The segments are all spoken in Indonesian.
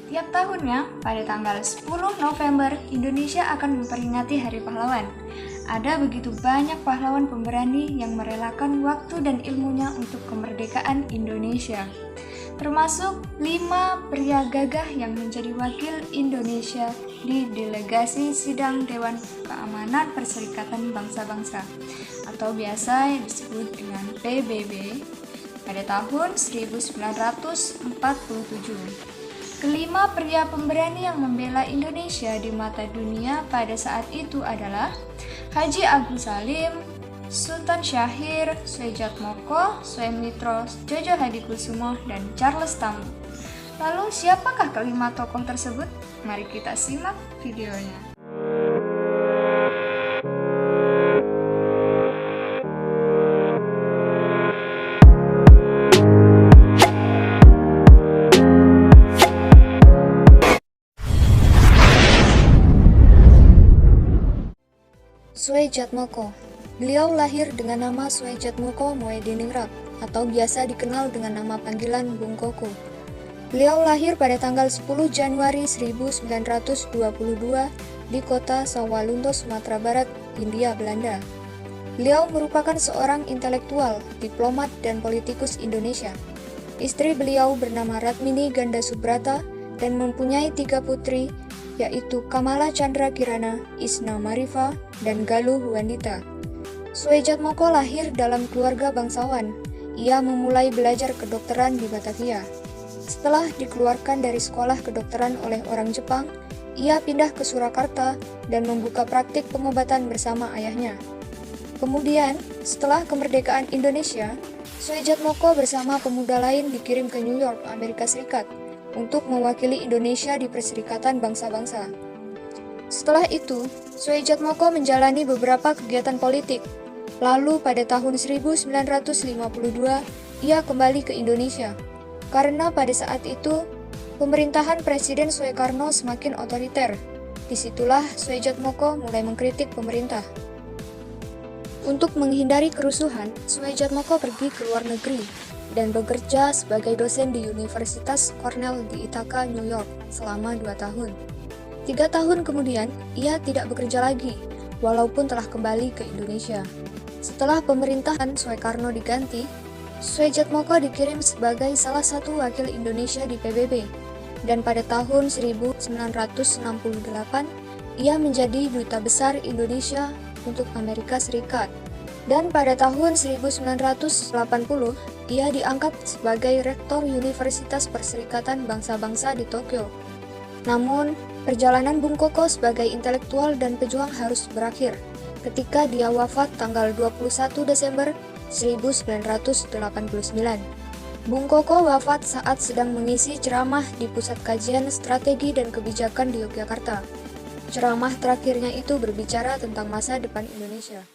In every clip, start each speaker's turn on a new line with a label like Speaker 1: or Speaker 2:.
Speaker 1: Tiap tahunnya, pada tanggal 10 November, Indonesia akan memperingati Hari Pahlawan. Ada begitu banyak pahlawan pemberani yang merelakan waktu dan ilmunya untuk kemerdekaan Indonesia. Termasuk 5 pria gagah yang menjadi wakil Indonesia di delegasi sidang Dewan Keamanan Perserikatan Bangsa-Bangsa atau biasa yang disebut dengan PBB pada tahun 1947. Kelima pria pemberani yang membela Indonesia di mata dunia pada saat itu adalah Haji Agus Salim, Sultan Syahrir, Soejatmoko, Suemitro, Jojo Hadikusumo, dan Charles Tamu. Lalu siapakah kelima tokoh tersebut? Mari kita simak videonya.
Speaker 2: Soejatmoko. Beliau lahir dengan nama Soejatmoko Moediningrat atau biasa dikenal dengan nama panggilan Bung Koko. Beliau lahir pada tanggal 10 Januari 1922 di kota Sawalunto, Sumatera Barat, Hindia Belanda. Beliau merupakan seorang intelektual, diplomat, dan politikus Indonesia. Istri beliau bernama Ratmini Ganda Subrata dan mempunyai 3 putri, yaitu Kamala Chandra Kirana, Isna Marifa, dan Galuh Wandita. Soejatmoko lahir dalam keluarga bangsawan. Ia memulai belajar kedokteran di Batavia. Setelah dikeluarkan dari sekolah kedokteran oleh orang Jepang, ia pindah ke Surakarta dan membuka praktik pengobatan bersama ayahnya. Kemudian, setelah kemerdekaan Indonesia, Soejatmoko bersama pemuda lain dikirim ke New York, Amerika Serikat, untuk mewakili Indonesia di Perserikatan Bangsa-Bangsa. Setelah itu, Soejatmoko menjalani beberapa kegiatan politik. Lalu pada tahun 1952, ia kembali ke Indonesia. Karena pada saat itu, pemerintahan Presiden Soekarno semakin otoriter. Disitulah Soejatmoko mulai mengkritik pemerintah. Untuk menghindari kerusuhan, Soejatmoko pergi ke luar negeri dan bekerja sebagai dosen di Universitas Cornell di Ithaca, New York selama 2 tahun. 3 tahun kemudian, ia tidak bekerja lagi, walaupun telah kembali ke Indonesia. Setelah pemerintahan Soekarno diganti, Soejatmoko dikirim sebagai salah satu wakil Indonesia di PBB, dan pada tahun 1968, ia menjadi Duta Besar Indonesia untuk Amerika Serikat. Dan pada tahun 1980, ia diangkat sebagai Rektor Universitas Perserikatan Bangsa-Bangsa di Tokyo. Namun, perjalanan Bung Koko sebagai intelektual dan pejuang harus berakhir ketika dia wafat tanggal 21 Desember 1989. Bung Koko wafat saat sedang mengisi ceramah di Pusat Kajian Strategi dan Kebijakan di Yogyakarta. Ceramah terakhirnya itu berbicara tentang masa depan Indonesia.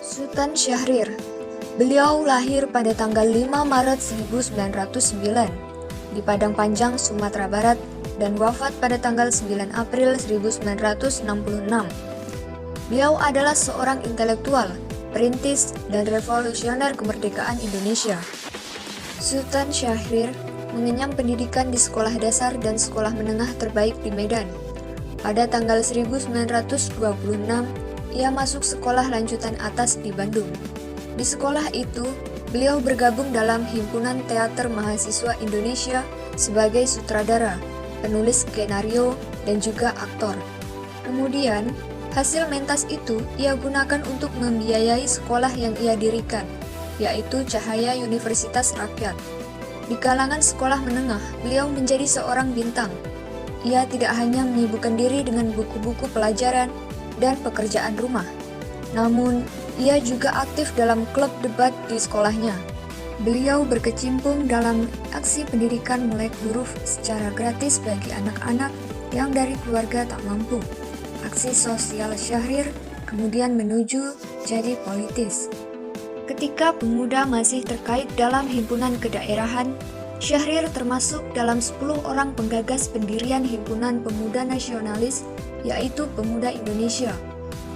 Speaker 2: Sultan Syahrir. Beliau lahir pada tanggal 5 Maret 1909 di Padang Panjang, Sumatera Barat dan wafat pada tanggal 9 April 1966. Beliau adalah seorang intelektual, perintis, dan revolusioner kemerdekaan Indonesia. Sultan Syahrir mengenyam pendidikan di sekolah dasar dan sekolah menengah terbaik di Medan. Pada tanggal 1926, ia masuk sekolah lanjutan atas di Bandung. Di sekolah itu, beliau bergabung dalam Himpunan Teater Mahasiswa Indonesia sebagai sutradara, penulis skenario, dan juga aktor. Kemudian, hasil mentas itu ia gunakan untuk membiayai sekolah yang ia dirikan, yaitu Cahaya Universitas Rakyat. Di kalangan sekolah menengah, beliau menjadi seorang bintang. Ia tidak hanya menyibukkan diri dengan buku-buku pelajaran dan pekerjaan rumah. Namun, ia juga aktif dalam klub debat di sekolahnya. Beliau berkecimpung dalam aksi pendidikan melek huruf secara gratis bagi anak-anak yang dari keluarga tak mampu. Aksi sosial Syahrir kemudian menuju jadi politis. Ketika pemuda masih terkait dalam himpunan kedaerahan, Syahrir termasuk dalam 10 orang penggagas pendirian Himpunan Pemuda Nasionalis, yaitu Pemuda Indonesia.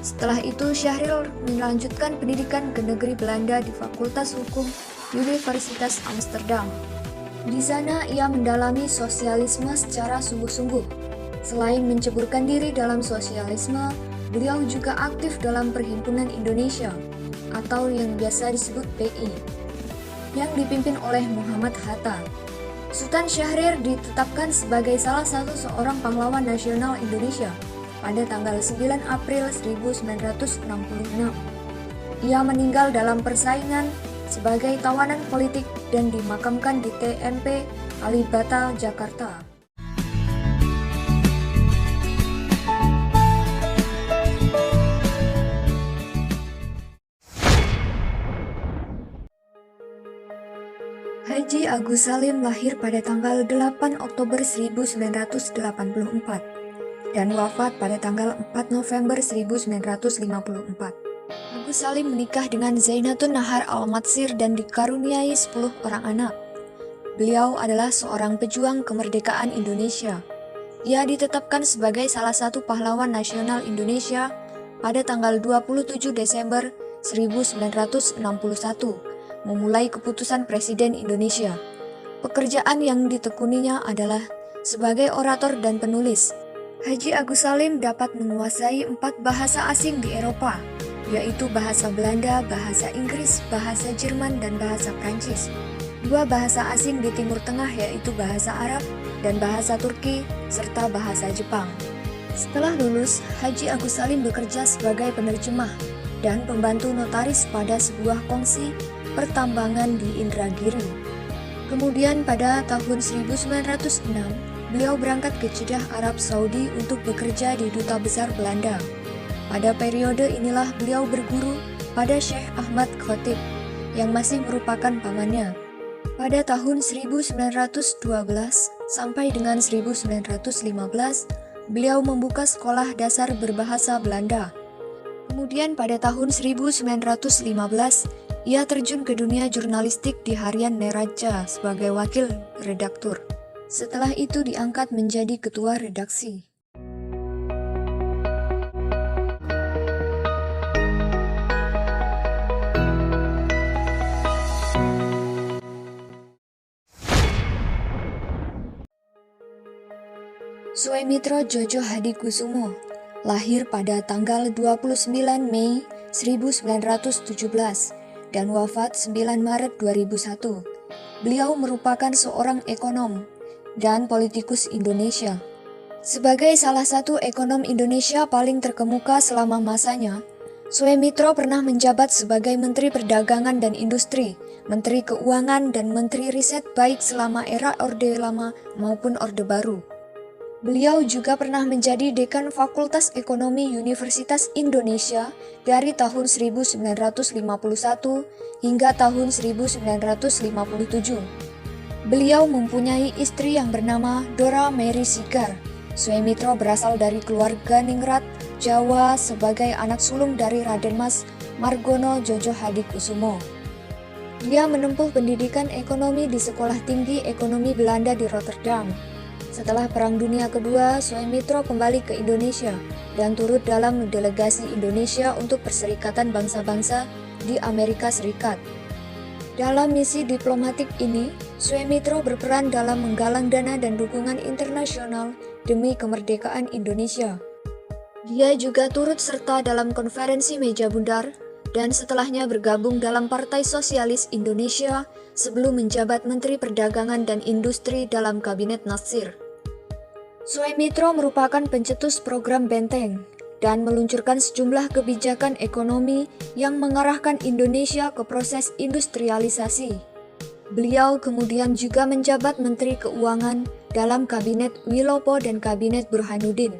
Speaker 2: Setelah itu, Syahrir melanjutkan pendidikan ke negeri Belanda di Fakultas Hukum Universitas Amsterdam. Di sana, ia mendalami sosialisme secara sungguh-sungguh. Selain menceburkan diri dalam sosialisme, beliau juga aktif dalam Perhimpunan Indonesia, atau yang biasa disebut PI, yang dipimpin oleh Muhammad Hatta. Sultan Syahrir ditetapkan sebagai salah satu seorang pahlawan nasional Indonesia pada tanggal 9 April 1966. Ia meninggal dalam persaingan sebagai tawanan politik dan dimakamkan di TMP Kalibata, Jakarta. Haji Agus Salim lahir pada tanggal 8 Oktober 1984 dan wafat pada tanggal 4 November 1954. Agus Salim menikah dengan Zainatun Nahar Al-Matsir dan dikaruniai 10 orang anak. Beliau adalah seorang pejuang kemerdekaan Indonesia. Ia ditetapkan sebagai salah satu pahlawan nasional Indonesia pada tanggal 27 Desember 1961, memulai keputusan Presiden Indonesia. Pekerjaan yang ditekuninya adalah sebagai orator dan penulis. Haji Agus Salim dapat menguasai 4 bahasa asing di Eropa, yaitu bahasa Belanda, bahasa Inggris, bahasa Jerman, dan bahasa Prancis. 2 bahasa asing di Timur Tengah yaitu bahasa Arab dan bahasa Turki, serta bahasa Jepang. Setelah lulus, Haji Agus Salim bekerja sebagai penerjemah dan pembantu notaris pada sebuah kongsi pertambangan di Indragiri. Kemudian pada tahun 1906, beliau berangkat ke Jeddah, Arab Saudi untuk bekerja di Duta Besar Belanda. Pada periode inilah beliau berguru pada Syekh Ahmad Khotib yang masih merupakan pamannya. Pada tahun 1912 sampai dengan 1915, beliau membuka sekolah dasar berbahasa Belanda. Kemudian pada tahun 1915, ia terjun ke dunia jurnalistik di harian Neraca sebagai wakil redaktur. Setelah itu diangkat menjadi ketua redaksi. Suemitro Djojo Hadikusumo lahir pada tanggal 29 Mei 1917 dan wafat 9 Maret 2001. Beliau merupakan seorang ekonom dan politikus Indonesia. Sebagai salah satu ekonom Indonesia paling terkemuka selama masanya, Suemitro pernah menjabat sebagai Menteri Perdagangan dan Industri, Menteri Keuangan, dan Menteri Riset baik selama era Orde Lama maupun Orde Baru. Beliau juga pernah menjadi Dekan Fakultas Ekonomi Universitas Indonesia dari tahun 1951 hingga tahun 1957. Beliau mempunyai istri yang bernama Dora Mary Sigar. Suemitro berasal dari keluarga Ningrat, Jawa sebagai anak sulung dari Raden Mas Margono Djojo Hadikusumo. Dia menempuh pendidikan ekonomi di Sekolah Tinggi Ekonomi Belanda di Rotterdam. Setelah Perang Dunia Kedua, Suemitro kembali ke Indonesia dan turut dalam delegasi Indonesia untuk Perserikatan Bangsa-Bangsa di Amerika Serikat. Dalam misi diplomatik ini, Suemitro berperan dalam menggalang dana dan dukungan internasional demi kemerdekaan Indonesia. Dia juga turut serta dalam konferensi meja bundar dan setelahnya bergabung dalam Partai Sosialis Indonesia sebelum menjabat Menteri Perdagangan dan Industri dalam Kabinet Natsir. Suemitro merupakan pencetus program Benteng dan meluncurkan sejumlah kebijakan ekonomi yang mengarahkan Indonesia ke proses industrialisasi. Beliau kemudian juga menjabat Menteri Keuangan dalam Kabinet Wilopo dan Kabinet Burhanuddin.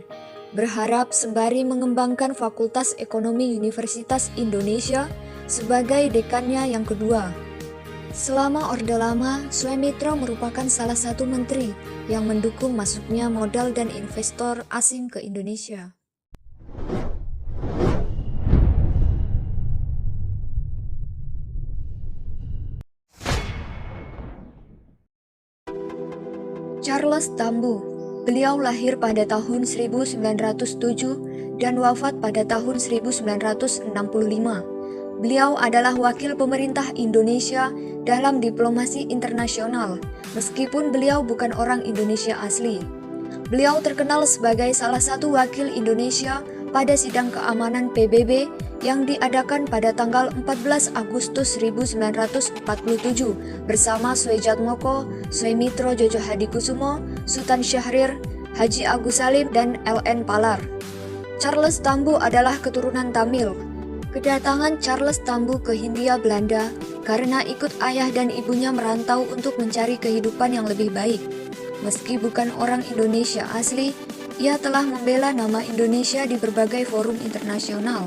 Speaker 2: berharap sembari mengembangkan Fakultas Ekonomi Universitas Indonesia sebagai dekannya yang kedua. Selama Orde Lama, Suemitro merupakan salah satu menteri yang mendukung masuknya modal dan investor asing ke Indonesia. Charles Tambu. Beliau lahir pada tahun 1907 dan wafat pada tahun 1965. Beliau adalah wakil pemerintah Indonesia dalam diplomasi internasional, meskipun beliau bukan orang Indonesia asli. Beliau terkenal sebagai salah satu wakil Indonesia pada sidang keamanan PBB yang diadakan pada tanggal 14 Agustus 1947 bersama Soejatmoko, Suemitro Jojo Hadikusumo, Sultan Syahrir, Haji Agus Salim, dan LN Palar. Charles Tambu adalah keturunan Tamil. Kedatangan Charles Tambu ke Hindia Belanda karena ikut ayah dan ibunya merantau untuk mencari kehidupan yang lebih baik. Meski bukan orang Indonesia asli, ia telah membela nama Indonesia di berbagai forum internasional.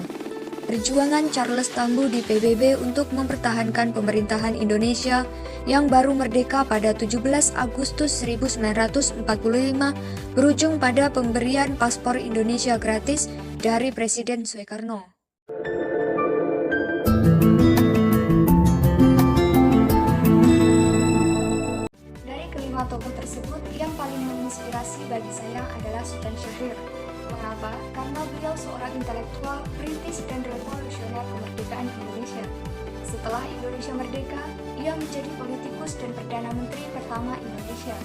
Speaker 2: Perjuangan Charles Tambu di PBB untuk mempertahankan pemerintahan Indonesia yang baru merdeka pada 17 Agustus 1945 berujung pada pemberian paspor Indonesia gratis dari Presiden Soekarno.
Speaker 1: Dari kelima tokoh tersebut, yang paling menginspirasi bagi saya adalah Sultan Syahrir. Mengapa? Karena beliau seorang intelektual, perintis, dan revolusioner kemerdekaan Indonesia. Setelah Indonesia merdeka, ia menjadi politikus dan Perdana Menteri pertama Indonesia.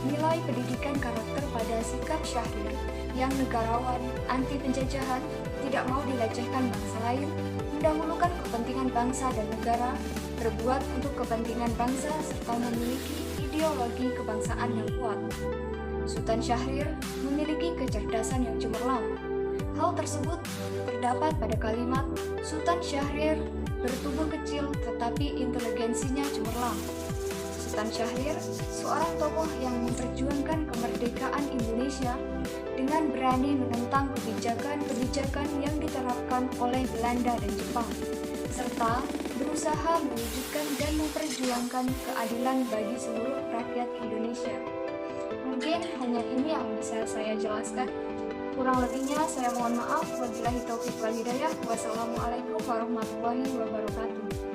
Speaker 1: Nilai pendidikan karakter pada sikap Syahrir yang negarawan, anti penjajahan, tidak mau dilecehkan bangsa lain, mendahulukan kepentingan bangsa dan negara, berbuat untuk kepentingan bangsa, serta memiliki ideologi kebangsaan yang kuat. Sultan Syahrir memiliki kecerdasan yang cemerlang. Hal tersebut terdapat pada kalimat Sultan Syahrir bertubuh kecil tetapi inteligensinya cemerlang. Sultan Syahrir seorang tokoh yang memperjuangkan kemerdekaan Indonesia dengan berani menentang kebijakan-kebijakan yang diterapkan oleh Belanda dan Jepang, serta berusaha mewujudkan dan memperjuangkan keadilan bagi seluruh rakyat Indonesia. Mungkin hanya ini yang bisa saya jelaskan. Kurang lebihnya saya mohon maaf. Wabillahi taufiq wal hidayah. Wassalamualaikum warahmatullahi wabarakatuh.